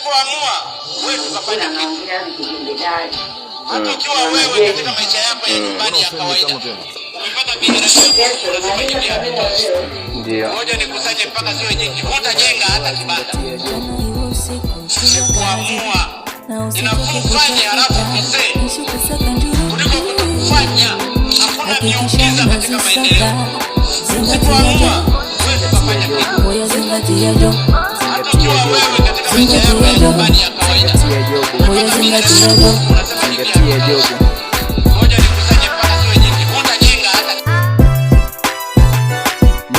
Usipoamua wewe tukafanya kitu. Hata ukiwa wewe katika maisha yako ya nyumbani ya kawaida. Ukipata biashara ndio. Ngoja nikusanye mpaka ziwe nyingi. Utajenga hata kibanda. Usipoamua inakufanya halafu kose. Kuliko kutofanya hakuna miujiza katika maendeleo. Usipoamua wewe tukafanya kitu. Hata ukiwa wewe katika maisha yako ya nyumbani ya kawaida. Zingatia Jobu. Ngoja nikusanye mpaka ziwe nyingi. Utajenga hata.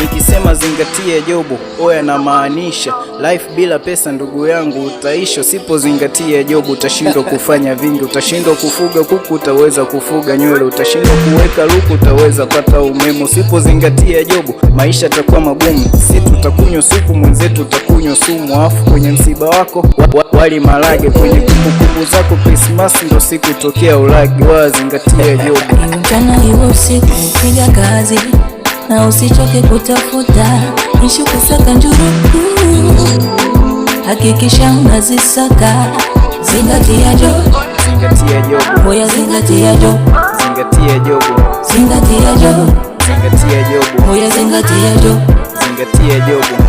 Nikisema zingatia Jobu, oya na maanisha life bila pesa ndugu yangu utaisha. Usipozingatia Jobu utashindwa kufanya vingi. Utashindwa kufuga kuku, utaweza kufuga nywele. Utashindwa kuweka luku, utaweza pata umeme. Usipozingatia Jobu maisha yatakuwa magumu. Si tutakunywa supu, mwenzetu utakunywa sumu. Afu kwenye msiba wako wali malage, kwenye kumbukumbu zako Christmas ndo siku tokea ulagi. Zingatia Jobu. Mchana iwe usiku piga kazi na usichoke kutafuta. Ishi kusaka njuru, hakikisha unazisaka. Zingatia Jobu. Zingatia Jobu. Oya zingatia Jobu. Zingatia Jobu. Zingatia Jobu. Zingatia Jobu. Oya zingatia Jobu. Zingatia Jobu.